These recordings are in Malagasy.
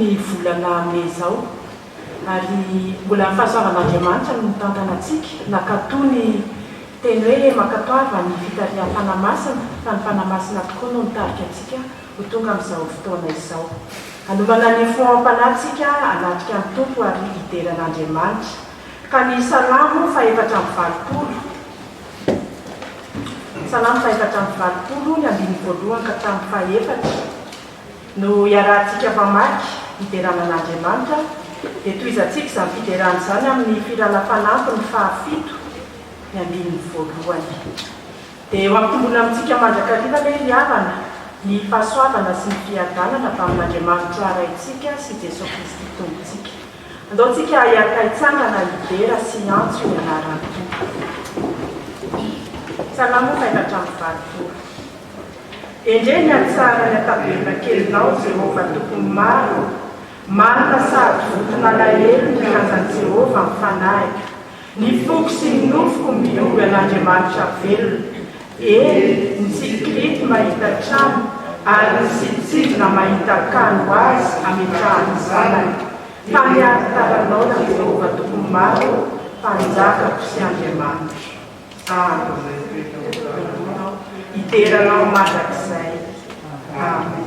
ny volana May zao ary mbola fahasoavan'Andriamanitra no tantanantsika nakatoa ny teny hoe makatoava ny fitarian'ny fanamasina fa ny fanamasina tokoa no mitarika antsika ho tonga amin'izao fotoana izao. Anomana ny foampanatsika anatrika ny tompo ary hideran'Andriamanitra ka ny Salamo 4:20 Salamo 4:20 ny andiny voalohany ka tamin'ny 4 no iarahantsika mamaky hideran'Andriamanitra dia toizantsika izany fiderana izany amin'ny firalafanampy ny 7 ny andiny voalohany. Dia eo ampitomboina amintsika mandrakariva ilay ry havana ny fahasoavana sy ny fiadanana avy amin'Andriamanitra raintsika sy Jesosy Kristy tompontsika. Andaontsika hiaraka hitsangana hidera sy antso ny anaran'ny Tompo. Salamo 4:20 Endre ny atsara ny atabelona kelinao Jehova tompony maro, manana sady votona alahelo ny kanjan'i Jehova mifanahika. Ny foko sy ny nofoko mioby an'Andriamanitra velona. Ny tsikirity mahita trano ary ny sitsidina mahita kano azy ametrahany zanany. Tany aritaranao na Jehova tompony maro, mpanjakako sy Andriamanitra. Iteranao mandrakizay. Amen.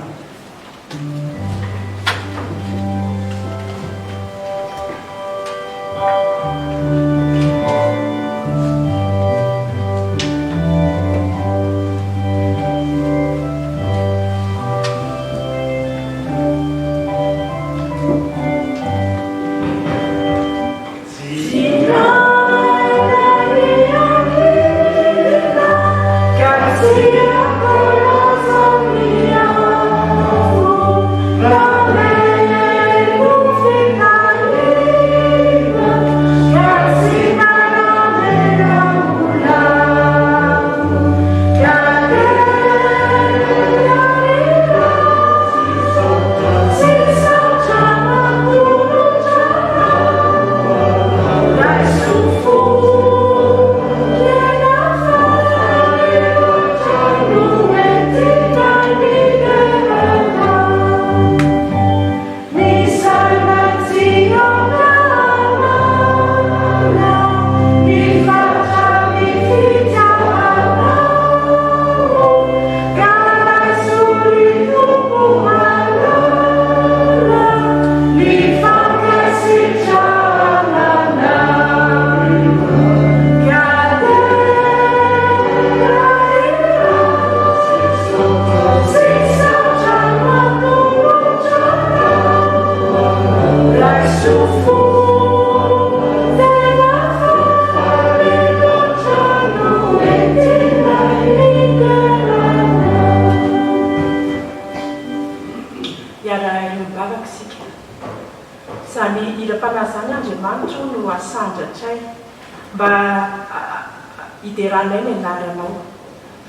Ideranay ny anaranao,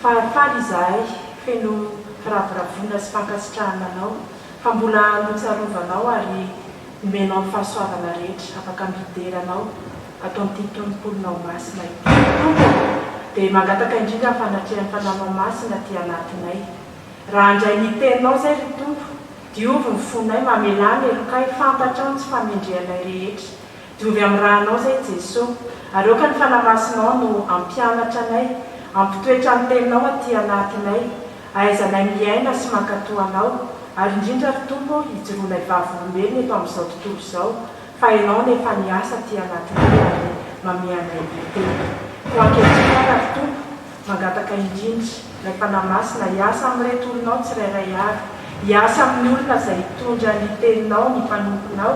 farafaly izahay feno firaviravona sy fankasitrahana anao, fa mbola notsarovanao ary nomenao ny fahasoavana rehetra afaka mideranao atao amin'ity tonopolinao masina ity. Dia mangataka indrindra ny fanatrehan'ny fanamao masina ty anatinay. Raha andray ny teninao izay ry Tompo, diovy ny fonay mamelany elokay fantatrao ny tsy famendrehanay rehetra. Diovy amin'ny rahanao izay Jesosy. Areoka ny fanamasinao no ampianatra anay, ampitoetra ny teninao aty anatinay, ahaizanay miaina sy mankatoanao, ary indrindra ry Tompo hijoroanay vavolombelona eto amin'izao tontolo izao, fa ianao nefa niasa aty anatinay ary mamianay teny. Ho ankehitriny ry Tompo, mangataka indrindra ilay fanamasina hiasa amin'ireto olonao tsirairay avy, hiasa amin'ny olona izay hitondra ny teninao, ny mpanomponao,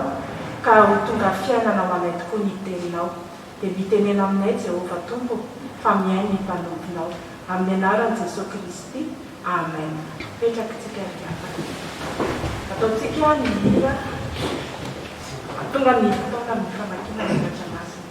ka ho tonga fiainana ho anay tokoa ny teninao. Dia mitenena aminay Jehova Tompo fa miainy ny mpanomponao. Amin'ny anaran'i Jesosy Kristy. Amen. Petrakantsika ry havana. Ataontsika ny hira tonga ny fotoana ny famakiana ny zavatra masina.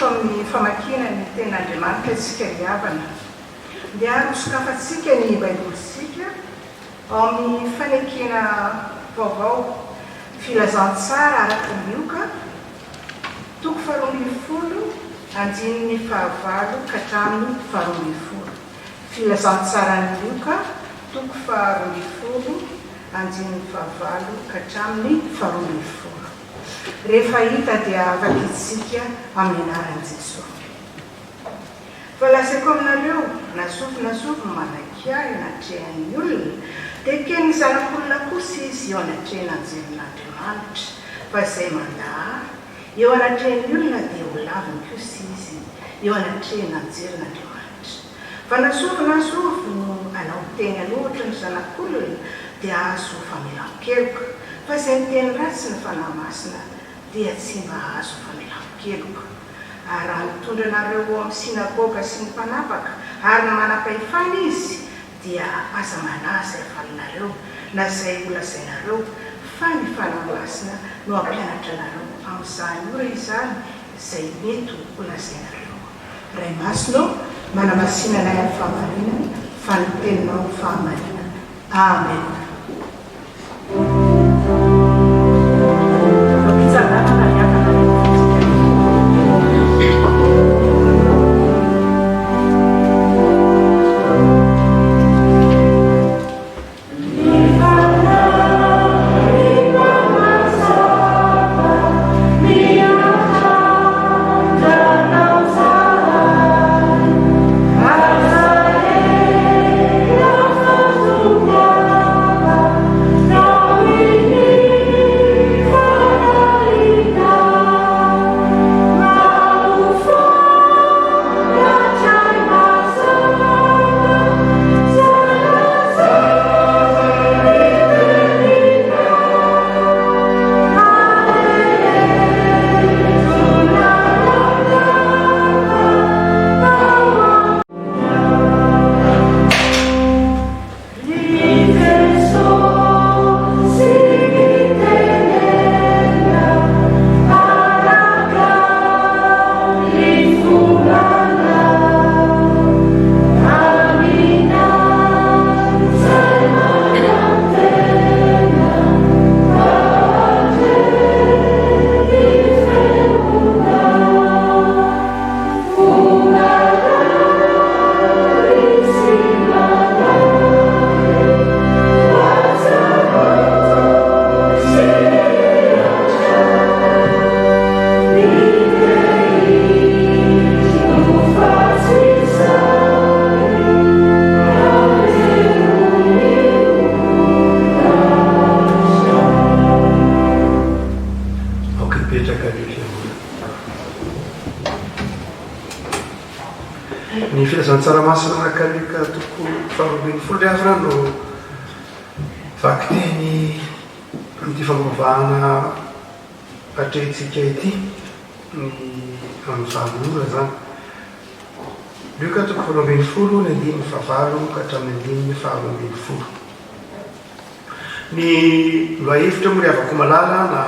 Amin'ny famakina ny ten'Andriamanitra isika ry havana. Dia misokafatsika ny baibolitsika ao amin'ny fanekena vaovao filazantsara araky-lioka toko 12 anjininy fahavalo ka hatramin'ny 12. Filazantsara ny lioka toko 12 anjininy fahavalo ka hatramin'ny 12. Rehefa hita dia vakitsika amin'ny anaran'i Jesosy. Fa lazaiko aminareo nasofy manaky ahy anatrehan'ny olona dia keny zanak'olona kosa izy eo anatrehana anjelin'Andriamanitra fa izay mandahary eo anatrehan'ny olona dia ho laviny kosa izy eo anatrehana anjelin'Andriamanitra. Fa nasofy no anao teny loatra ny zanak'olona dia azo famelan-keloka fa izay miteny ratsy ny fanahy masina dia tsy mba azo famelan-keloka. Ary raha mitondra anareo amin'ny sinagoga sy ny mpanapaka ary ny manam-pahefana izy dia aza manaza afalinareo na izay holazainareo fa ny fanahy masina no ampianatra anareo amin'izany ora izany izay mety holazainareo. Ray masino manamasinana amin'ny fahamarinana fa ny teninao fahamarinana. Amen. Ny filazantsaramasina anakalika toko 12 no vaky teny amin'ity fanovahana hatrehintsika ity ny amin'ny valora zany. Lioka toko 12 ny 15 ka hatramin'ny 12. Ny loahevitra moa riavako malala na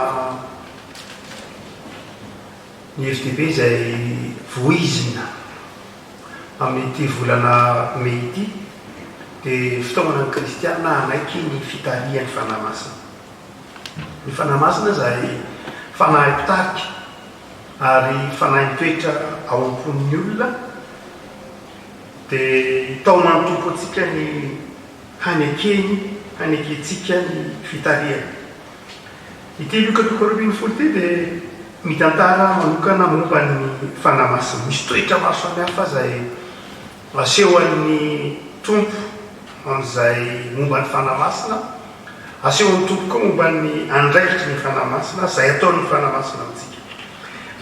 ny FDP izay voizina amin'ity volana Mey ity dia fitaovana ny kristiana anaiky ny fitarihan'ny fanahy masina. Ny fanahy masina izay fanahy mpitarika ary fanahy mitoetra ao am-pon'ny olona dia tao manotompo antsika ny hanekentsika ny fitarihana. Ity lioka toko 12 ity dia mitantara manokana momba ny fanahy masina. Misy toetra maro samihafa izay asehoan'ny tompo amin'izay momba ny fanahy masina, asehoan'ny tompo koa momba ny andraikitry ny fanahy masina izay ataon'ny fanahy masina amintsika.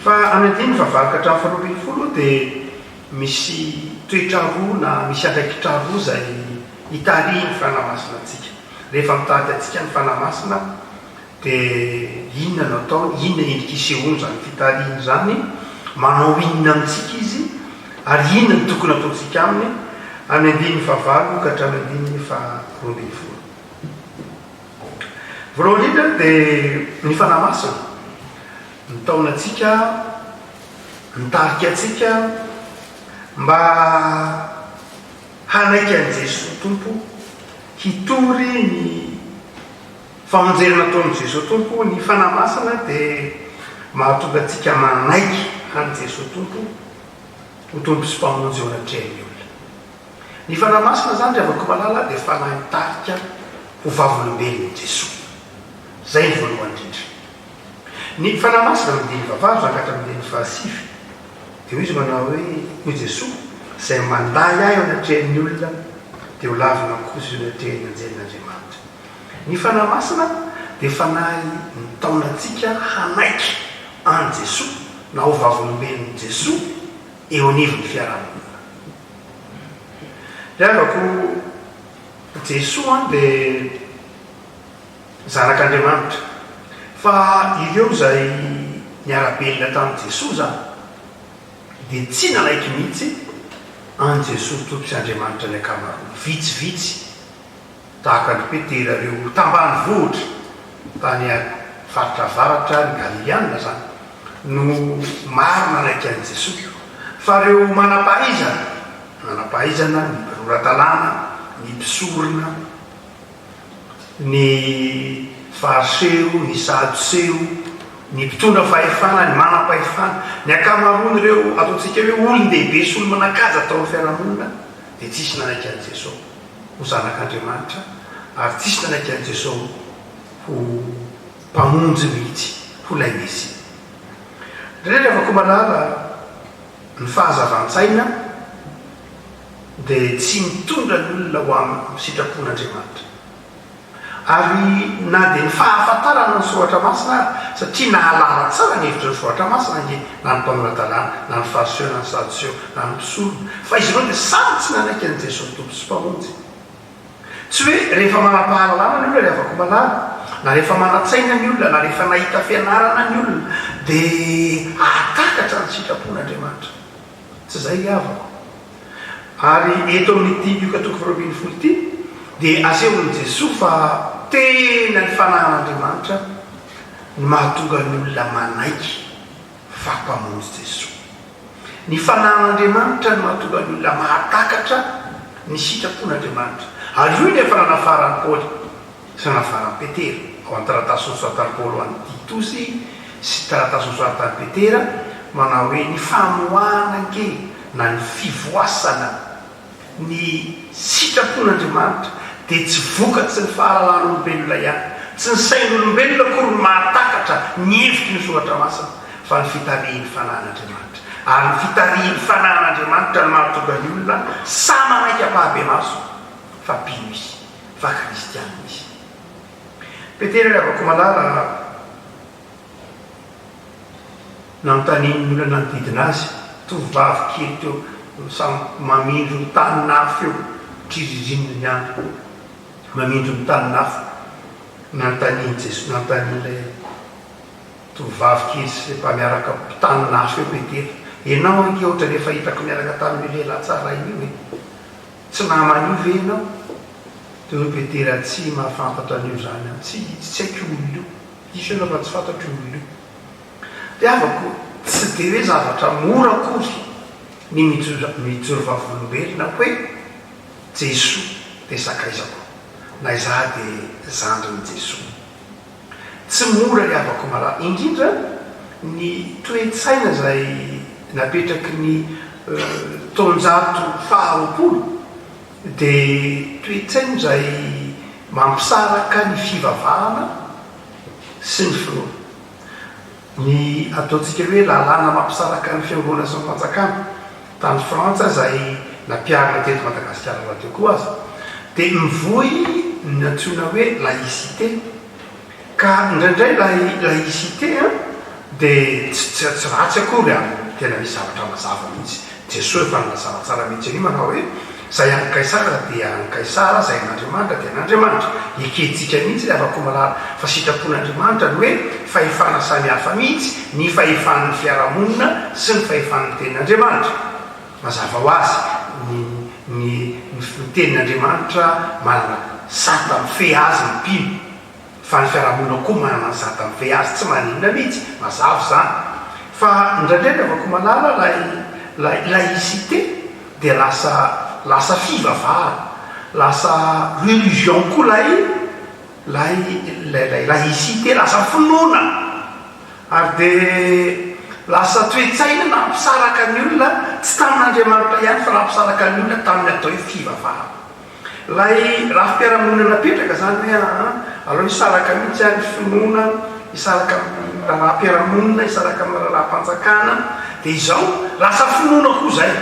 Fa amin'ny 5 ka hatramin'ny 12 dia misy toetra roa na misy andraikitra roa izay hitarihy ny fanahy masina antsika. Rehefa mitady antsika ny fanahy masina dia inona no atao, inona endrika isehoany zany fitarihiny zany, manao inona amintsika izy ary inona ny tokony ataontsika aminy amin'ny 5 ka hatramin'ny 12. Voalohany indrindra dia ny fanahy masina nitaona antsika, nitarika antsika mba hanaiky an'i Jesosy Tompo hitory ny famonjena taon'i Jesosy tompo ny fanamasina dia mahatonga antsika manaiky any Jesosy tompo ho tompo sy mpamonjy eo anatrehany olona. Ny fanamasina zany rehavako malala dia fanahy mitarika ho vavolombelon'i Jesosy. Zay ny voalohany indrindra. Ny fanamasina mindiny vavavy zankatra mindiny fahasify dia hoy izy manao hoe hoy Jesosy izay manday ahy eo anatrehany olona dia ho lavina kosa eo anatrehany anjelin'Andriamanitra. Ny fanamasina dia fanahy nitaonantsika hanaiky any Jesosy na ho vavolombelon'i Jesosy eo anivon'ny fiarahamonina. Rehavako Jesosy dia zanak'Andriamanitra fa ireo zay niara-belona tamin'i Jesosy zany dia tsy nanaiky mihitsy any Jesosy tompo sy Andriamanitra ny ankamaroany. Vitsivitsy tahaka ny Petera reo tambany vohitra tany faritra avaratra ny Galileana zany no maro nanaiky any Jesosy. Fa reo manampahaizana ny roratalana, ny mpisorona, ny fariseo, ny sadoseo, ny mpitondra fahefana, ny manam-pahefana, ny ankamaroany reo ataontsika hoe olon-dehibe sy olo manakaja atao amin'ny fiarahamonina dia tsisy nanaiky any Jesosy ho zanak'Andriamanitra ary tsisy nanaiky any Jesosy ho mpamonjy mihitsy ho lay Mesia. Rehefa malala ny fahazavan-tsaina dia tsy mitondra ny olona ho amin'ny sitrapon'Andriamanitra. Ary na dia ny fahafantarana ny soratra masina satria nahalala tsara ny hevitra ny soratra masina na ny mpanoratalana, na ny fariseo, na ny sadoseo, na ny mpisorona, fa izy ireo dia samy tsy nanaiky any Jesosy tompo sy mpamonjy. Tsy hoe rehefa manam-pahalalana ny olona rehefa malala, na rehefa manatsaina ny olona, na rehefa nahita fianarana ny olona dia atakatra ny sitrapon'Andriamanitra. Tsy zay havako. Ary eto amin'ity ioka toko faharoapolo folo ity dia asehon'i Jesosy fa tena ny fanahin'Andriamanitra ny mahatonga ny olona manaiky fampamonjy Jesosy. Ny fanahin'Andriamanitra ny mahatonga ny olona mahatakatra ny sitrapon'Andriamanitra. Ary io nefa nanafaran'i Paoly sy nanafaran'i Petera ao amin'ny taratasy nosoratan'i Paoly ho an'ny Titosy sy taratasy nosoratan'i Petera manao hoe ny famoahana anke na ny fivoasana ny sitrapon'Andriamanitra dia tsy vokatsy ny fahalalan'olombelona ihany, tsy ny sain'olombelona akory ny mahatakatra ny hevitry ny soratra masina fa ny fitarihin'ny fanahin'Andriamanitra. Ary ny fitarihin'ny fanahin'Andriamanitra ny mahatonga ny olona sa manaiky ampahabe maso fa mpino izy, fa kristiana izy. Petera rehavako malala nanontaniany olona nanodidina azy, tovovavy kely teo samy mamindro ny tany nafy eo triririny ny andro, mamindro ny tany nafy. Nanontaniany Jesosy, nanontanian'ilay tovovavy kely sy mpamiaraka tany nafy eo Petera, ianao anke ohatra rehefa hitako miaraka tamin'ny lehilahy tsara io hoe tsy namany io ve ianao? Dia hoe Petera tsy mahafantatra an'io zany aho, tsy haiko olona io, iso ianao fa tsy fantatro olona io. Dia avako tsy dia hoe zavatra mora akory ny mijoro vavolombelona hoe Jesosy dia sakaizako na izaho dia zandrin'i Jesosy. Tsy mora ny avako malala, indrindra ny toe-tsaina izay napetraky ny taonjato faharoapolo dia toe-tsaina izay mampisaraka ny fivavahana sy ny finoana. Ny ataontsika hoe lalàna mampisaraka ny fiangonana sy ny fanjakana tany Frantsa izay nampiarina teto Madagasikara raha teo koa azy dia mivoy ny antsoina hoe laïcité. Ka indraindray laïcité dia tsy ratsy akory any, tena misy zavatra mazava mihitsy. Jesosy efa nilazava tsara mihitsy any manao hoe zay any Kaisara dia any Kaisara, zay an'Andriamanitra dia an'Andriamanitra. Ekentsika mihitsy afaka malala fa sitrapon'Andriamanitra ny hoe fahefana samihafa mihitsy ny fahefan'ny fiarahamonina sy ny fahefan'ny tenin'Andriamanitra. Mazava ho azy ny tenin'Andriamanitra manana sata mifehy azy ny mpino, fa ny fiarahamonina koa manana sata mifehy azy, tsy maninona mihitsy, mazava zany. Fa indraindray afaka malala laïcité dia lasa fivavahana, lasa religion koa lay lay isite lasa finoana ary dia lasa toetsaina nampisaraka ny olona tsy tamin'Andriamanitra ihany fa nampisaraka ny olona tamin'ny atao hoe fivavahana. Lay raha fiarahamonina napetraka zany hoe aloha isaraka mihitsy any finoana, isaraka raha mpiarahamonina, isaraka amin'ny raharaha-panjakana, dia izao lasa finoana koa zay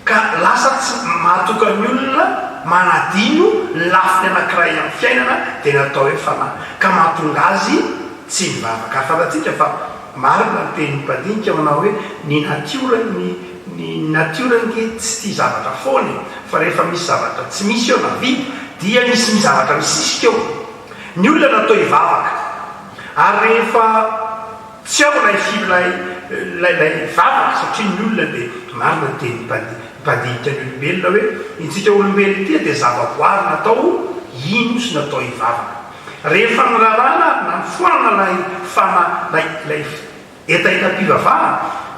ka lasa tsy mahatoka ny olona manadino lafiny anankiray amin'ny fiainana dia natao hoe fanahy ka mahatonga azy tsy mivavaka. Ary fantatsika fa marina ny tenin'ny mpandinika manao hoe ny natiora tsy tia zavatra foana fa rehefa misy zavatra tsy misy eo na vita dia misy zavatra misisika eo. Ny olona natao hivavaka ary rehefa tsy ao lay vavaka satria ny olona dia marina ny tenin'ny mpandinika ny olombelona hoe intsika olombelona tia dia zavaboary natao ino sy natao hivavaka. Rehefa nirarana na nifoana lay etaita-pivavahana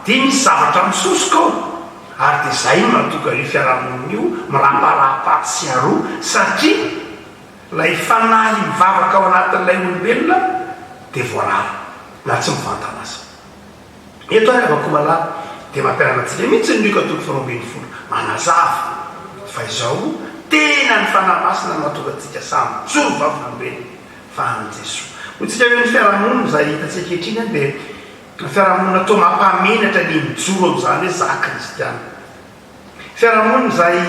dia misy zavatra misosoka ao ary dia zay mahatonga io fiarahamonina io miraparapa sy aroa satria lay fanahy mivavaka ao anatin'ilay olombelona dia voarara na tsy mivantana azy. Eto any avako malala dia mampiaranatsika mihitsy ny lika toko faroambin'ny folo manazava fa izao tena ny fanahy masina mahatonga antsika samy joro vavin'olombelona fa any Jesosy. Hotsika hoe ny fiarahamonina izay hitantsika ankehitriny dia fiarahamonina toa mampamenatra ny mijoro amin'izany hoe za kristiana. Fiarahamonina izay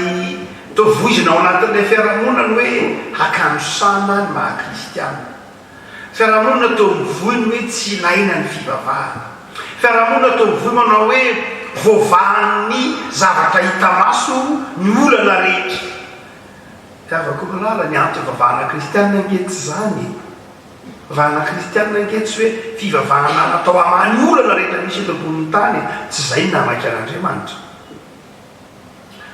toa voizina ao anatin'ilay fiarahamonina ny hoe hakanosana ny maha-kristiana. Fiarahamonina toa mivoy ny hoe tsy ilaina ny fivavahana. Fiarahamonina toa mivoy manao hoe voavahan'ny zavatra hita maso ny olana rehetra. Tiavako malala ny antony vavahana kristiana angetsy zany. Vavahana kristiana angetsy hoe fivavahana natao hamany olana rehetra misy eto ambonin'ny tany, tsy zay namaiky an'Andriamanitra.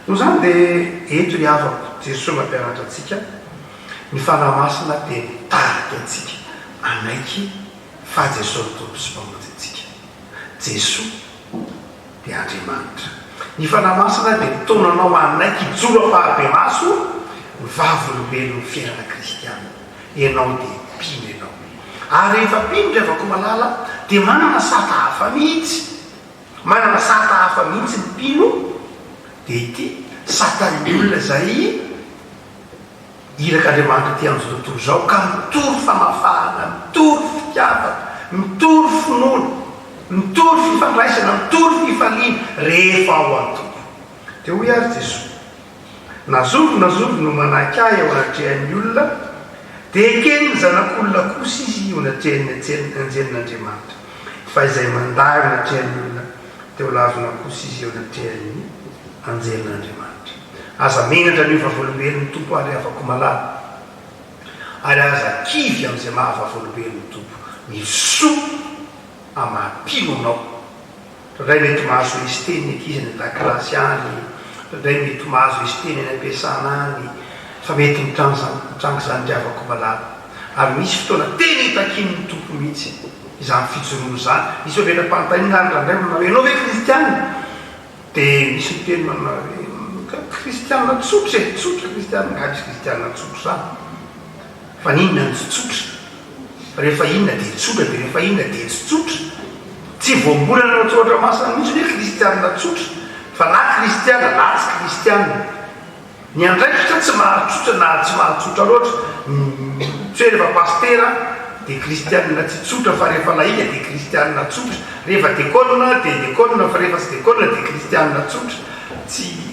Noho zany dia eto hiavako Jesosy mampianatra antsika ny fanahy masina dia mitarika antsika anaiky fa Jesosy tompo sy mpamonjy antsika. Jesosy dia Andriamanitra. Ny fanahy masina dia mitonanao anaiky hijoro afahabe maso vavolombelon'ny fiainana kristiana. Ianao dia mpino ianao. Ary rehefa mpino riavako malala dia manana sata hafa mihitsy. Manana sata hafa mihitsy ny mpino dia ity satan'ny olona izay irak'Andriamanitra ty amin'izao tontolo izao ka mitory famafahana, mitory fitiavana, mitory finoana, mitory fifandraisana, mitory fifaliana rehefa ao an-tompo. Dia hoy ary Jesosy nazovy no manahiky ahy ao anatrehan'ny olona dia ekeny ny zanak'olona kosa izy io anatrehan'ny anjelin'Andriamanitra. Fa izay mandary anatrehan'ny olona dia ho lavina kosa izy io anatrehan'ny anjelin'Andriamanitra. Aza menatra ny vavolombelon'ny tompo ary afako malala ary aza kivy amin'izay mahavavolombelon'ny tompo misoa amampinonao. Ray mety mahazo isy teny ny ankizy ny an-dakilasy any, ray mety mahazo isy teny any am-piasana any, fa mety mitrango zany riavako malala. Ary misy fotoana tena hitakin'ny tompo mihitsy izany fijorono zany. Misy ovelam-panontaniana any randray manao ianao hoe kristiana dia misy miteny manao hoe kristiana tsotra tsotra kristiana ngavisy kristiana tsotra zany fa ninona ny tsotsotra rehefa inona dia tsotra dia rehefa inona dia tsy tsotra. Tsy voambolana na tsotra masina mihitsy hoe kristiana tsotra fa na kristiana na tsy kristiana. Ny andraikitra tsy mahatsotra na tsy mahatsotra loatra. Tsy rehefa pastera dia kristiana tsy tsotra fa rehefa lahiga dia kristiana tsotra. Rehefa dekôlina dia dekôlina fa rehefa tsy dekôlina dia kristiana tsotra. Tsy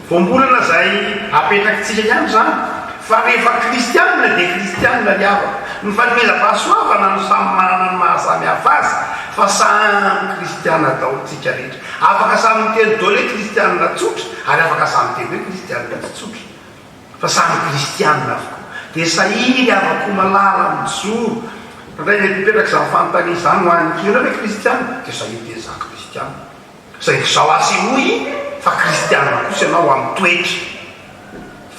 voambolana zay apetrakatsika ihany zany fa rehefa kristiana dia kristiana riavaka. Ny fanomezam-pahasoavana no samy manana ny mahasamy hafa azy fa samy kristiana daholintsika rehetra. Afaka samy miteny dole kristiana tsotra ary afaka samy teny hoe kristiana tsy tsotra fa samy kristiana avokoa. Dia sahiry avako malala mijoro ray mety mipetraka izany fanontania izany ho an'ny kira hoe kristiana dia sahiry dia za kristiana. Sahiry izao asy hoy fa kristiana kosa ianao amin'ny toetra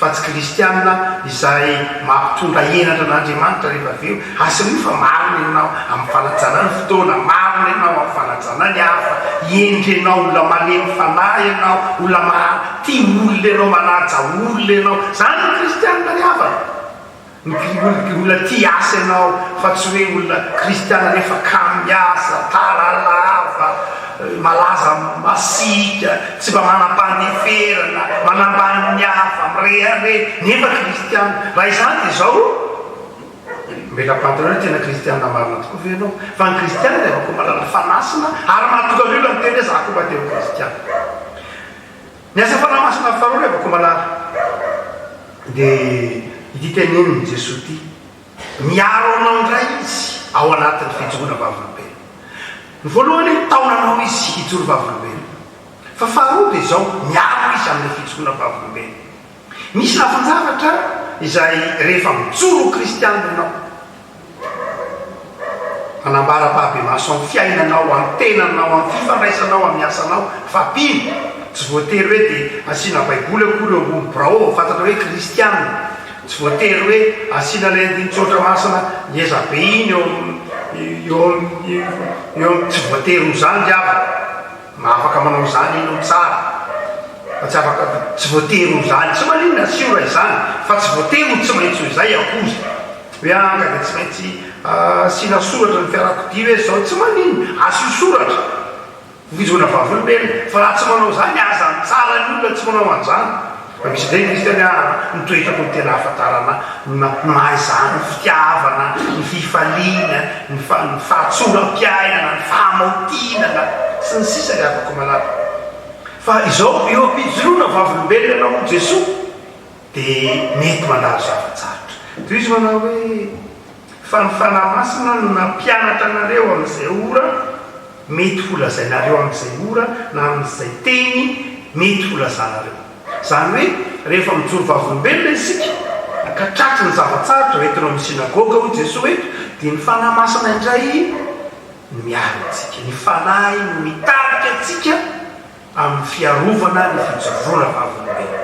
fa tsy kristiana izay mampitondra henatra an'Andriamanitra rehefa avy eo. Asy hoy fa marina ianao amin'ny fanajana ny fotoana, marina ianao amin'ny fanajana ny hafa, endry ianao olona malemy fanahy ianao, olona tia olona ianao, manaja olona ianao. Zany ny kristiana riavana. olona ty asa ianao fa tsy hoe olona kristiana rehefa kamiasa taralava malaza masika tsy mba manam-pandeferana manambany ny hafa mirehare nefa kristiana raha izany dia zao mela pantalon tena kristiana marina tokoa ve anao fa ny kristiana dia avako malala fanasina ary mahatoka ny olona miteny hoe za koa mba teo kristiana ny asa fanamasina faharoa avako malala dia ity teneniny Jesosy ty miaro anao indray izy ao anatin'ny fijoroana vavolombelona ny voalohany taonanao izy hijoro vavolombelona fa faharoa dia zao miaro izy amin'ny fijoroana vavolombelona misy lafinjavatra izay rehefa mijoro kristiana ianao manambara-pahabe maso amin'ny fiainanao amin'ny tenanao amin'ny fifandraisanao amin'ny asanao fa pino tsy voatery hoe dia asiana baiboly akory eo ambony brao fantatra hoe kristiana tsy voatery hoe asiana ilay andinitsotra masina ieza be iny eo tsy voatery ho zany diava maafaka manao zany ino tsara fa tsy afaka tsy voatery ho zany tsy maninona siora izany fa tsy voatery ho tsy maintsy ho izay akozy hoe anga dia tsy maintsy asiana soratra ny fiarakodia hoe zao tsy maninona asio soratra fijoroana vavolombelona fa raha tsy manao zany aza ny tsara ny olona tsy manao an'izany fa misy day kristiana nitoetrako ny tena hafantarana ny mahay zany ny fitiavana ny fifaliana ny fahatsoram-piainana ny fahamaotinana sy ny sisa ny afako malala fa izao eo ampijoroana vavolombelona ianao Jesosy dia mety mandalo zavatsarotra toy izy manao hoe fa ny fanamasina no nampianatra anareo amin'izay ora mety ho lazainareo amin'izay ora na amin'izay teny mety ho lazanareo zany hoe rehefa mijoro vavolombelona isika ka tratry ny zavatsarotra entinao amin'ny sinagoga hoy Jesosy eto dia ny fanamasina indray ny miaro atsika ny fanahy ny mitarika atsika amin'ny fiarovana ny fijoroana vavolombelona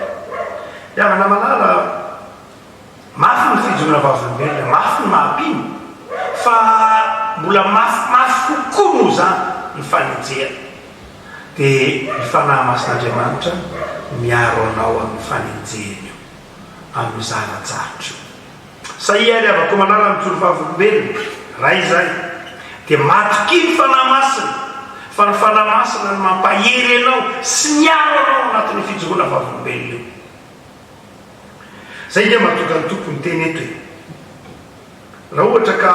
iavana malala mafy ny fijoroana vavolombelona mafy ny mahampino fa mbola mafimafy kokoa moa zany ny fanenjehana dia ny fanahy masin'Andriamanitra miaro anao amin'ny fanenjehana io amin'ny zavatsarotra sahiary avako malala mijoro vavolombelona raha izay dia matoky ny fanahy masina fa ny fanahy masina ny mampahery anao sy miaro anao anatin'ny fijoroana vavolombelona io zay dia matoka ny tompony teny eto hoe raha ohatra ka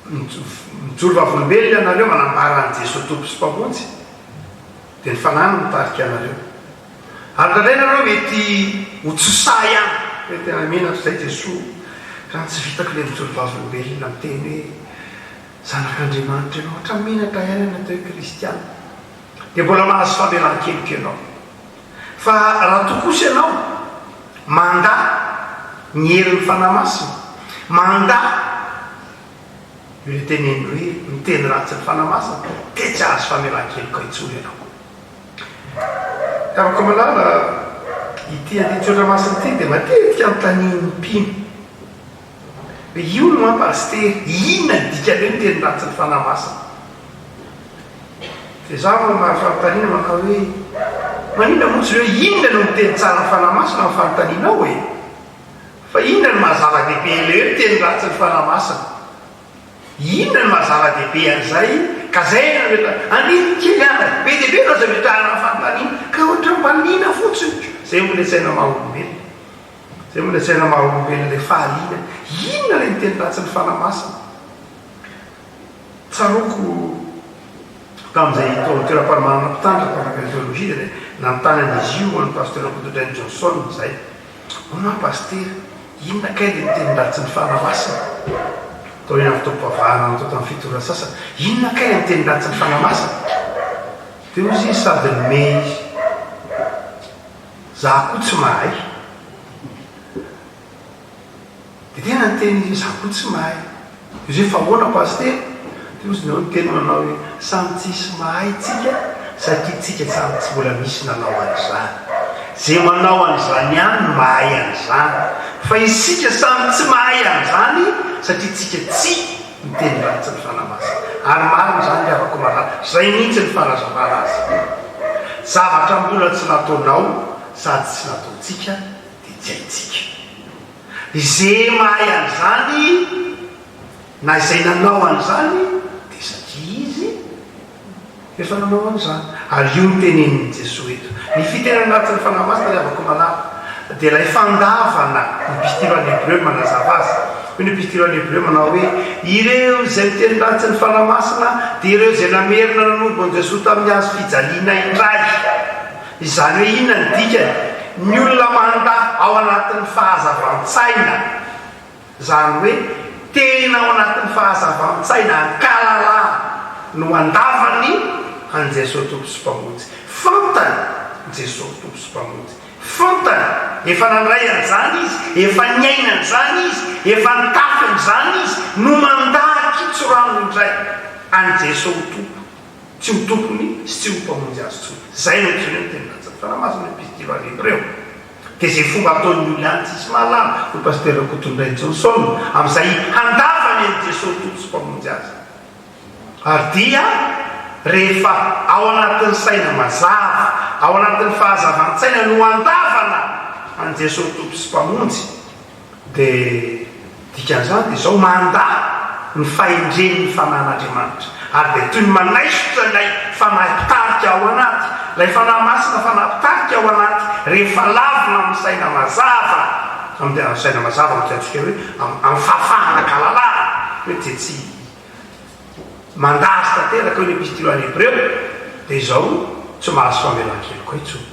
mijoro vavolombelona ianareo manambara an' Jesosy tompo sy mpamonjy dia ny fanahy mitarika anareo ary ndraindray nareo mety ho tsosa ihany hoe tena menatra zay Jesosy raha tsy vitako ilay mijoro vavolombelona miteny hoe zanak'Andriamanitra ianao ohatra menatra ihany natao hoe kristiana dia mbola mahazo famelan-keloka ianao fa raha tokosa ianao manda ny herin'ny fanahy masina manda io teneny hoe miteny ratsy ny fanahy masina dia tsy azo famelan-keloka intsony ianao afaka malala ity andinitsotra masina ity dia matetika anontaniany mpino hoe io no mapastery inona ny dikany hoe miteny ratsy ny fanahy masina dia za mahafanontaniana manao hoe manina motsy hoe inona no miteny tsara ny fanahy masina amin'ny fanontanianao hoe fa inona ny mahazava-dehibe le hoe miteny ratsy ny fanahy masina inona ny mahazava-dehibe an'izay ka zay andiny kely ana be dehibe no aza metrahana fanontaniana ka ohatra mbanina fotsiny zay mbola saina mahaolombelona zay mbola saina mahaolombelona le fahaliana inona le miteny ratsy ny fanahy masina tsaroko tamin'izay toera-pahamanana mpitandrika afaka teolojia dia nanontanana izy io any pasteur Boudouin Johnson zay ona pasteur inona kay le miteny ratsy ny fanahy masina atao eny amin'ny fotoam-pavahana atao tamin'ny fitorana sasany inona kay le miteny ratsy ny fanahy masina dia ozy izy sady nome izy za koa tsy mahay dia tena nyteny izy za koa tsy mahay izy hoe fa ahoana pasteur dia ozy nao nyteny manao hoe samy tsisy mahay tsika satria tsika samy tsy mbola misy nanao an'izany zay manao an'izany ihany no mahay an'izany fa isika samy tsy mahay an'izany satria tsika tsy miteny ratsy ny fanahy masina ary marina zany afaka malala zay mihitsy ny fanazavana azy zavatra mbola tsy nataonao sady tsy nataontsika dia tsy haitsika izay mahay an'izany na izay nanao an'izany dia satria izy efa nanao an'izany. Ary io ny tenenin'i Jesosy eto ny fitenany anatin'ny fanahy masina riavako malala dia ilay fandavana ny epistily any Hébreu manazava azy. Ny epistily any Hébreu manao hoe ireo izay miteny ratsy ny fanahy masina dia ireo izay namerina nanombo an'i Jesosy tamin'ny azo fijaliana indray. Izany hoe inona ny dikany? Ny olona manda ao anatin'ny fahazavan-tsaina, izany hoe tena ao anatin'ny fahazavan-tsaina ankalala no andavany an Jesosy tompo sy mpamonjy. Fantany Jesosy tompo sy mpamonjy, fantany efa nandray an'izany izy, efa niaina an'izany izy, efa nitafy an'izany izy no mandaky tsorano indray an Jesosy tompo, tsy ho tompony sy tsy ho mpamonjy azy tsony. Zay no teny ny teny ratsy ny fanahy masina ny epistily any Hébreu. Dia zay fomba ataon'ny olona any tsisy mahalala ho pasteur Kotondray Johnson amin'izay handavany an Jesosy tompo sy mpamonjy azy. Ary dia rehefa ao anatin'ny saina mazava, ao anatin'ny fahazavan-tsaina no andavana an Jesosy tompo sy mpamonjy, dia dikan'izany dia izao manda ny fahendren'ny fanan'Andriamanitra. Ary dia toy ny manaisotra ilay fanahy-pitarika ao anaty, ilay fanahy masina fanahy-pitarika ao anaty rehefa lavina amin'ny saina mazava, amin'ny saina mazava mitiatsika hoe amin'ny fahafahana kalalana hoe dia tsy mandazy tanteraka hoe ny epistily any Hébreu dia izao tsy mahazo famelan-keloka intsony.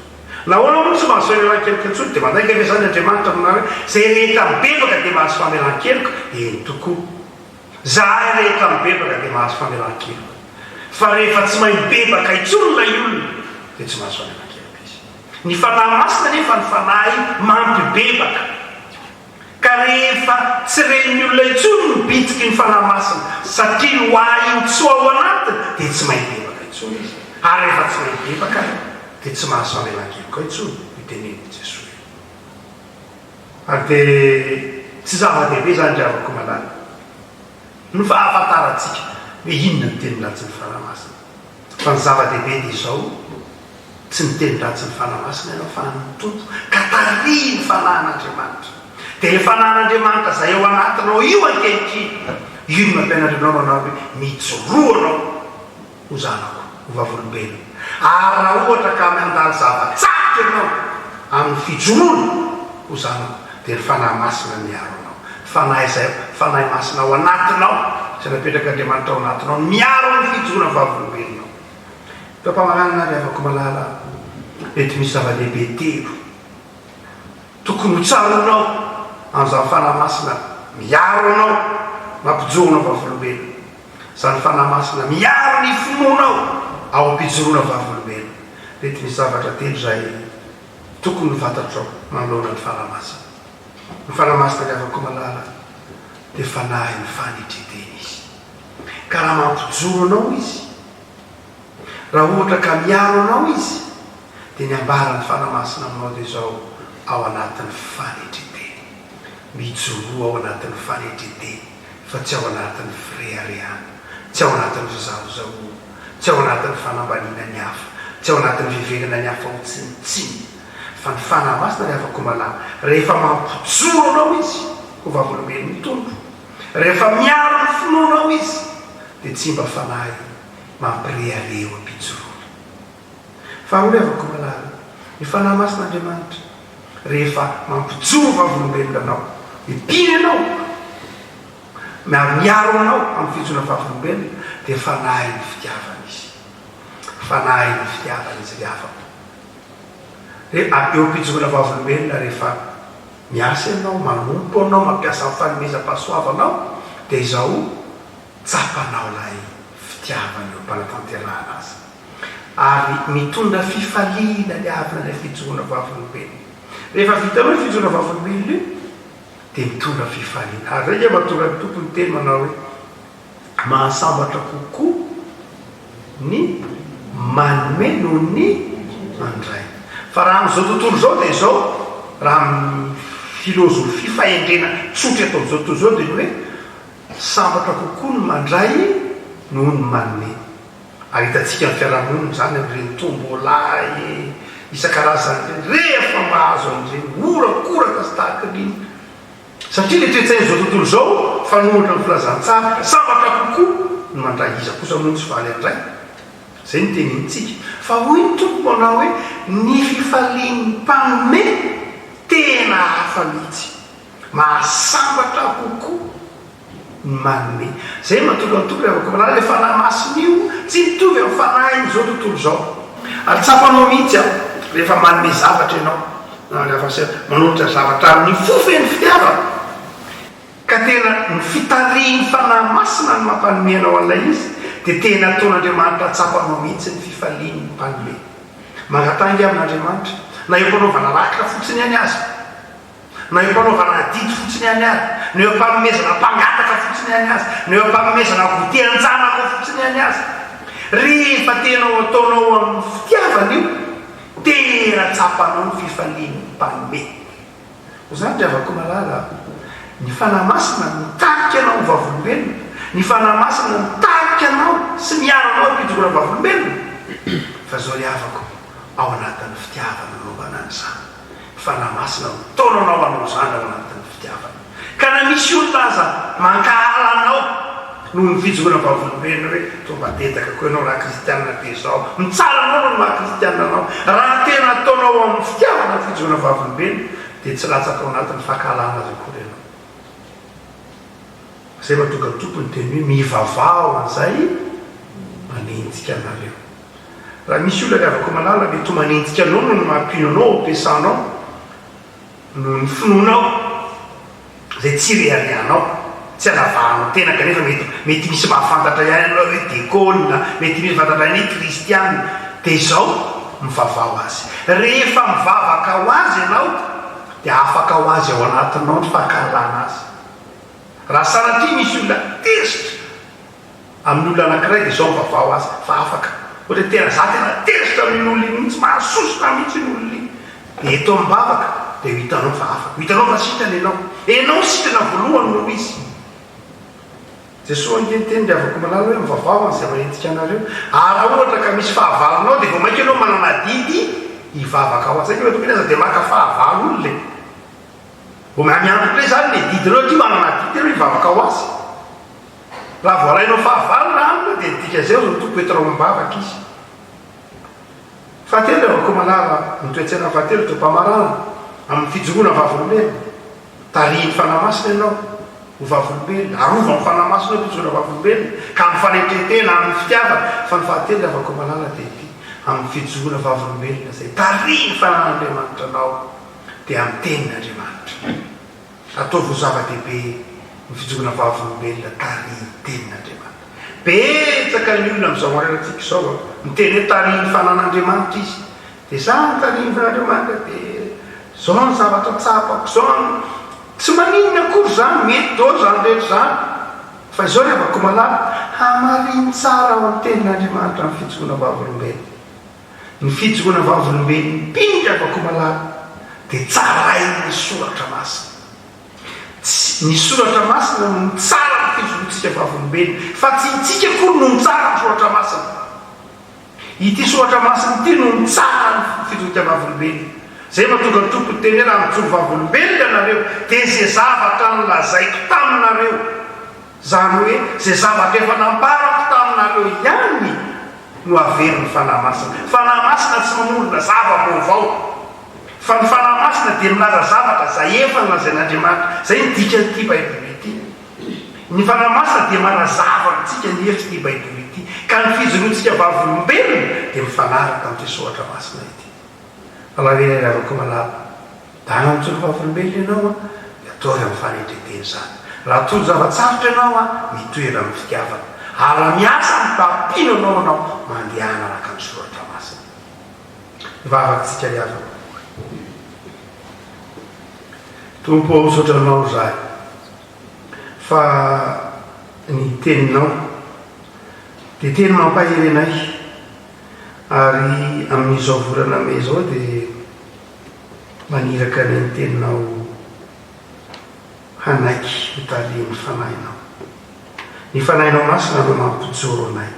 Nahoana moa tsy mahazo famelan-keloka intsony dia mandaika ve zany Andriamanitra aminao hoe zay rehetra mibebaka dia mahazo famelan-keloka? Eny tokoa, zahay rehetra mibebaka dia mahazo famelan-keloka, fa rehefa tsy mahay mibebaka intsony ilay olona dia tsy mahazo famelan-keloka izy. Ny fanahy masina nefa ny fanahy mampibebaka, ka rehefa tsy ren'ny olona intsony mibitiky ny fanahy masina satria ho ahintsoa ao anatiny dia tsy mahay bebaka intsony izy. Ary rehefa tsy mahay bebaka dia tsy mahazo famelan-keloka intsony itenen'i Jesosy. Ary dia tsy zava-dehibe zany riavako malala ny fahafantarantsika hoe inona ny teny ratsy ny fanahy masina. Fa ny zava-dehibe dia izao, tsy ny teny ratsy ny fanahy masina ianao fa ny tompo ka tarihy ny fanahyn'Andriamanitra. Dia ilay fanahyn'Andriamanitra izay ao anatinao io ankehitriny, io no mampianatrinao manao hoe mijoroa anao ho zanako, ho vavolombelona. Ary raha ohatra ka mandalo zavatsaky ianao amin'ny fijoroana ho zanako dia ny fanahy masina miaro anao. Fanahy masina ao anatinao, izay napetraka Andriamanitra ao anatinao, miaro ny fijoroana vavolombelonao. Tampamahanana riavako malala mety misy zava-dehibe telo tokony ho tsaronao amin'izany fanahy masina miaro anao mampijoroana vavolombelona. Izany fanahy masina miaro ny finoanao ao ampijoroana vavolombelona. Mety misy zavatra telo izay tokony ho fantatrao manoloana ny fanahy masina. Ny fanahy masina riavako malala dia fanahy ny fanetretena izy, ka raha mampijoro anao izy, raha ohatra ka miaro anao izy, dia ny ambaran'ny fanahy masina aminao dia izao ao anatin'ny fanetretena, mijoroa ao anatin'ny fanetretena, fa tsy ao anatin'ny firehareana, tsy ao anatin'ny fizahozahoana, tsy ao anatin'ny fanambaniana ny hafa, tsy ao anatin'ny fiverana ny hafa ho tsinitsiny. Fa ny fanahy masina riavako malala rehefa mampijoro anao izy ho vavolombelon'ny tompo, rehefa miaro ny finoanao izy dia tsy mba fanahy mampirehareo ampijoroana. Fa ho riavako malala ny fanahy masin'Andriamanitra rehefa mampijoro vavolombelona anao, mipiny anao, miaro anao amin'ny fijoroana vavolombelona dia fanahy ny fitiavana izy, fanahy ny fitiavana izy riavako. Eo ampijoroana vavolombelona rehefa miasa ianao, manompo anao, mampiasa amin'ny fanomezam-pahasoavanao, dia izao tsapanao ilay fitiavana eo mpanatanterahana azy, ary mitondra fifaliana ny avina ilay fijoroana vavolombelona. Rehefa vitanao ny fijoroana vavolombelona io dia mitondra fifaliana. Ary zay mahatonga ny tompony teny manao hoe mahasambatra kokoa ny manome noho ny mandray. Fa raha amin'izao tontolo izao dia izao, raha amin'ny filozofia fahendrena tsotra atao izao tontolo izao dia hoe sambatra kokoa ny mandray noho ny manome. Ary hitantsika amin'ny fiarahamonina izany amin'ireny tomboalahy isan-karazany rehefa mahazo an'ireny orakoraka sy tahaka ireny satria le toetsainy zao tontolo zao fanohatra ny filazantsara sambatra kokoa no mandraiza kosa moa tsy faly andray zay ny tenintsika fa hoy ny tompo anao hoe ny fifalian'ny mpanome tena hafa mihitsy mahasambatra kokoa ny manome zay mahatonga ny tompo rehefa komanala le fanahy masina io tsy mitovy amin'ny fanahiny zao tontolo zao ary tsapanao mihitsy aho rehefa manome zavatra ianao manohitra zavatra amin'ny fofeny fitiavana ka tena ny fitariany fanahy masina ny mampanome anao an'ilay izy dia tena ataon'Andriamanitra tsapanao mihitsy ny fifaliany ny mpanome mangatangy amin'Andriamanitra na eo mpanaovana rakitra fotsiny any azy na eo mpanaovana didy fotsiny any azy na eo mpanomezana mpangataka fotsiny any azy na eo mpanomezana gotean-janaka fotsiny any azy rehefa tenao ataonao amin'ny fitiavana io tena tsapanao ny fifaliany ny mpanome ho zany driavako malala ny fanahy masina mitarika anao ny vavolombelona ny fanahy masina mitarika anao sy miaranao ampidorana vavolombelona fa zao ry havako ao anatin'ny fitiavana naovana an'izany fanahy masina mitaona anao anao zany ao anatin'ny fitiavana ka na misy olona aza mankahala anao noho ny fijorana vavolombelona hoe tombatetaka koa ianao raha kristianina be zao mitsara anao no maha kristianina anao raha tena ataonao amin'ny fitiavana ny fijorana vavolombelona dia tsy latsaka ao anatin'ny fankahalana azy akory ianao zay mahatonga ny tompony teny hoe mivavao an'izay manenjika anareo raha misy olona riavako malala mety manenjika anao no ny mampino anao ampiasanao no ny finoanao zay tsy rearianao tsy anavahanao tena kanefa mety misy mahafantatra ihany anao hoe dekôna mety misy fantatra ny kristianina dia zao mivavao azy rehefa mivavaka ho azy ianao dia afaka ho azy ao anatinao ny fankahalana azy raha sanatria misy olona terisitra amin'ny olona anankiray dia zao mivavao azy fa afaka ohatra tena za tena terisitra amin'olona mihitsy mahasosona mihitsy ny olona iny dia eto mibavaka dia hitanao fa afaka hitanao fa sitrany ianao sitrana voalohany no izy jesosy angeniteny riavako malala hoe mivavao an'izay manentika anareo ary ohatra ka misy fahavalonao dia vao mainka ianao manana didy hivavaka ao azy zay tokony aza dia maka fahavalo olona vao miantotra zany le didinao ty manana didy anao hivavaka ao azy raha voalainao fahavalo na amina dia dika zay ao zao tompo etinao mibavaka izy fahatelo riavako malala mitoetsaina fahatelo to mpamarana amin'ny fijoroana vavolombelona tariny fanahy masina ianao ho vavolombelona arova ny fanahy masina ao fijoroana vavolombelona ka mifanetretena amin'ny fitiavana fa ny fahatelo riavako malala dia ty amin'ny fijoroana vavolombelona zay tariny fanan'Andriamanitra anao dia amin'ny tenin'Andriamanitra ataovy ho zava-dehibe ny fijoroana vavolombelona tariny tenin'Andriamanitra betsaka ny olona amin'izao mareratsika izao miteny hoe tariny fanan'Andriamanitra izy dia zany tariny fanan'Andriamanitra dia zao ny zavatra tsapako zao tsy maninona akory zany mety dao zany rehetra zany fa izao riavako malala hamariny tsara ao amin'ny tenin'Andriamanitra ny fijoroana vavolombelona ny fijoroana vavolombelona mpiny riavako malala dia tsarai ny soratra masina ny soratra masina no mitsara ny fijoroantsika vavolombelona fa tsy itsika kory no mitsara ny soratra masina ity soratra masina ity no mitsara ny fijoroantsika vavolombelona zay mahatonga ny tompony teny hoe raha mijoro vavolombelona nareo dia zay zavatra nylazaiko taminareo zany hoe zay zavatra efa nambarako taminareo ihany no averiny fanahy masina fanahy masina tsy mamorona zava-baovao fa ny fanahy masina dia milaza zavatra zay efa nolazain'Andriamanitra zay ny dikan'ity baiboly ity ny fanahy masina dia manazava ntsika ny hevitsy ty baiboly ity ka ny fijoroantsika vavolombelona dia mifanaraka amin'ity soratra masina ity alavena riavako malala dana mitsoro vavolombelona ianao dia atory amin'ny fanetreteny zany raha tolo zavatsarotra ianao mitoera amin'ny fitiavana ala miasa mitampino anao mandehana araka ny soratra masina ivavakytsika riavako tompo misotranao zay fa ny teninao dia teny mampaherenay ary amin'izao volana me zao dia maniraka ny teninao hanaiky hitariany fanahinao ny fanahinao masina no mampijoro anay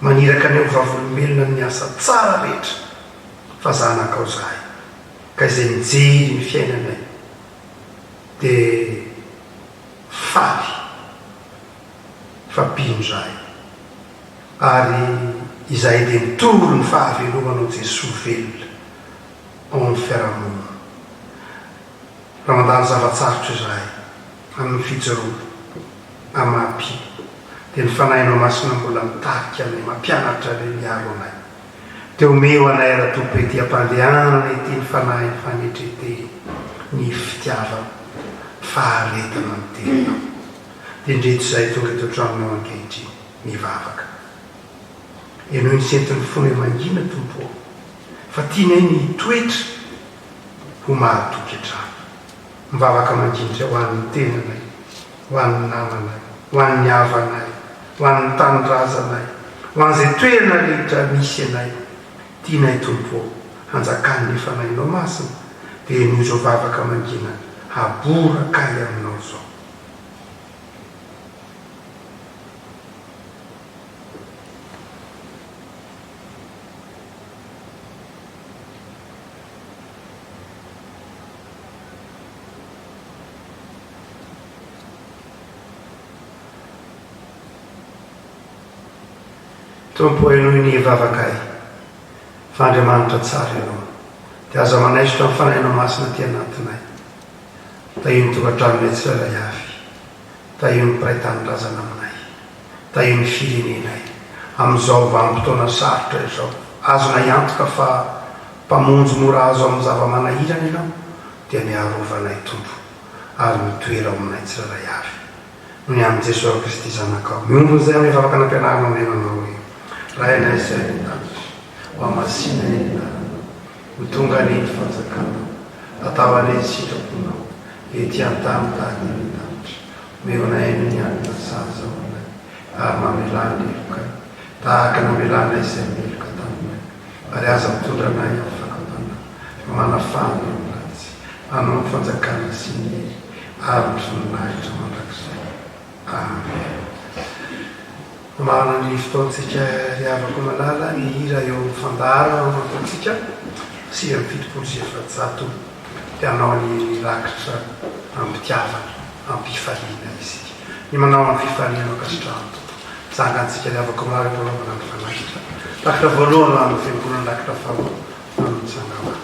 maniraka ny vavolombelona ny asa tsara rehetra fa zanakao zahay ka izay mijery ny fiainanay dia faly fampino zay ary izay dia mitoro ny fahavelomanao Jesosy velona ao amin'ny fiarahamonina raha mandalo zavatsarotra izay amin'ny fijoroana amampy dia ny fanahinao masina mbola mitarika anay mampianatra le miaro anay teo meo anay raha tompo ety ampandehanana ety ny fanahiny fanetreteny ny fitiavana faharetana ny tenanao dia ndreto izay tonga eto an-tranonao ankehitriny mivavaka ianao ny sentin'ny fony mangina tompo fa tianay ny toetra ho mahatoky an-trano mivavaka mandinitra ho an'ny tenanay ho an'ny namanay ho an'ny havanay ho an'ny tanindrazanay ho an'izay toerana rehetra misy anay tianay tompo hanjakan'ny fanahinao masina dia noho izao vavaka mangina habora kay aminao zao tompo ianao ny vavakay fa Andriamanitra tsara ianao dia aza manaiso tamin'ny fanahinao masina ty anatinay tahio ny tokantranonay tsirairay avy tahio ny mpiray-tanindrazana aminay tahio ny firenenay amin'izao vanim-potoana sarotra izao azona iantoka fa mpamonjy mora azo amin'ny zava-manahirana ianao dia miarovanay tompo ary mitoera ao aminay tsirairay avy no ny amin'i Jesosy Kristy zanakao miombon'izay amin'ny vavaka nampianarana menanao hoe raha inay izay ny tanitra ho amasina eny lalana ho tonga neny fanjakanao atao aneny sitraponao ety an-tany tahaka ny tanitra meonay ny anina saza ao anay ary mamelany elokay tahaka namelanay izay meloka taminay ary aza mitondranay amin'ny fakapana manafana amiratsy anao ny fanjakana sy ny ely ary ny voninahitra mandrakizay amen mana ny fotoantsika riavako malala ny hira eo fandara mataontsika sy amin'ny fitopolo sy efajato dia anao ny rakitra ampitiavana ampifaliana izy ny manao amin'ny fifaliana akasitrano zangantsika riavako malala voalovana ny fanakitra rakitra voalohany amin'ny fiangonana rakitra faholo amin'ny sangamana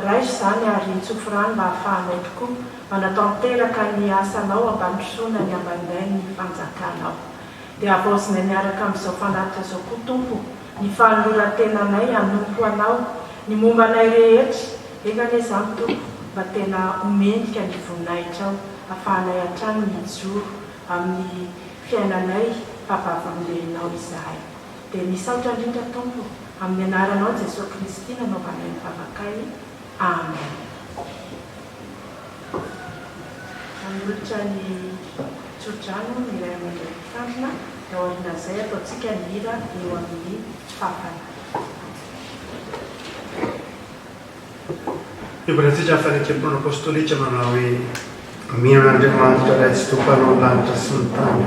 raiso izany ary nitsofirany mba hahafahanao tokoa manatanteraka ny asanao ambanisoana ny ambanday ny fanjakanao dia avaozina miaraka amin'izao fanatitra izao koa tompo ny fanoloran-tenanay hanompo anao ny mombanay rehetra ekane izany tompo mba tena omendrika ny voninahitra ao ahafahanay hatrany mijoro amin'ny fiainanay mpabava-milenao izahay dia misaotra indrindra tompo amin'ny anaranao Jesosy Kristy nanaovanay ny vavakay. Amen. Manolotra ny tsodrano ny iray aman-dreny mpitandrina dia aoriana izay ataontsika ny hira eo amin'ny fafana. Ibratsika fanekepona apostolika manao hoe mihinan'Andriamanitra ray tsy tompanao lanitra sy ny tany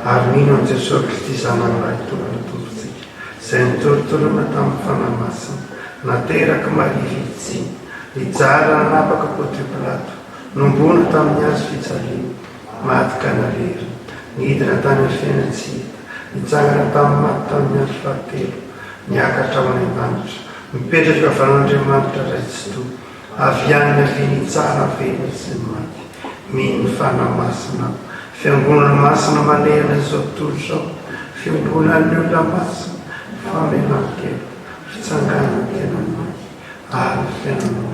ary mino an Jesosy Kristy zanany ray tompontsika izay nitorotolona tamin'ny fanahy masina nateraka marivitsy hijara nanapaka Pôntio Pilato nombona tamin'ny hazo fijaliana matika narery nidina tany amin'ny fiainana tsy hita nitsangana tamin'ny maty tamin'ny hazo fahatelo niakatra ao any an-danitra mipetraka van'Andriamanitra ray tsy toa avy any avy tsara velona sy ny maty mino ny fanahy masina fiangonana masina manerana izao tontolo izao fiangonan'ny olona masina famelan-kely fitsangana tena maty ary fiainana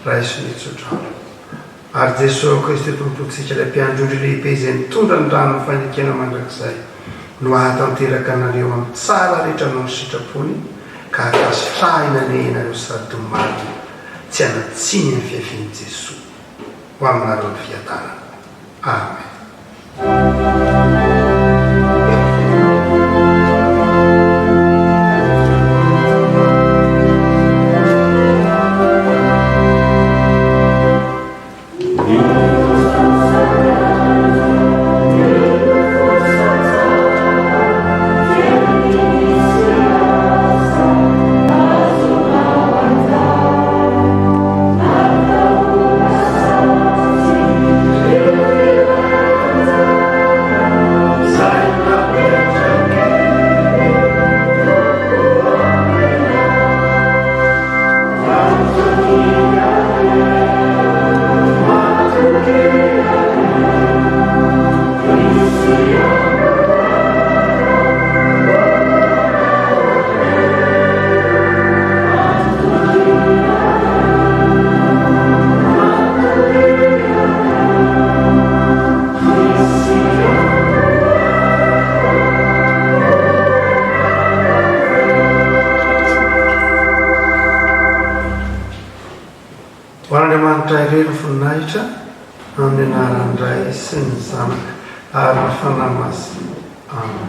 raiso nitsodrano ary Jesosy Kristy tompontsika ilay mpiandry lehibe izay mitondra ny rano ny fanekena mandrakizay no ahatanteraka anareo amin'ny tsara rehetra no ny sitrapony ka akasitrahina nehinareo sady maty tsy hanatsiny ny fiavian'i Jesosy ho aminareo ny fiadanana. Amen. Amin'ny anaran'ny Ray sy ny Zanaka ary ny fanahy masina. Amen.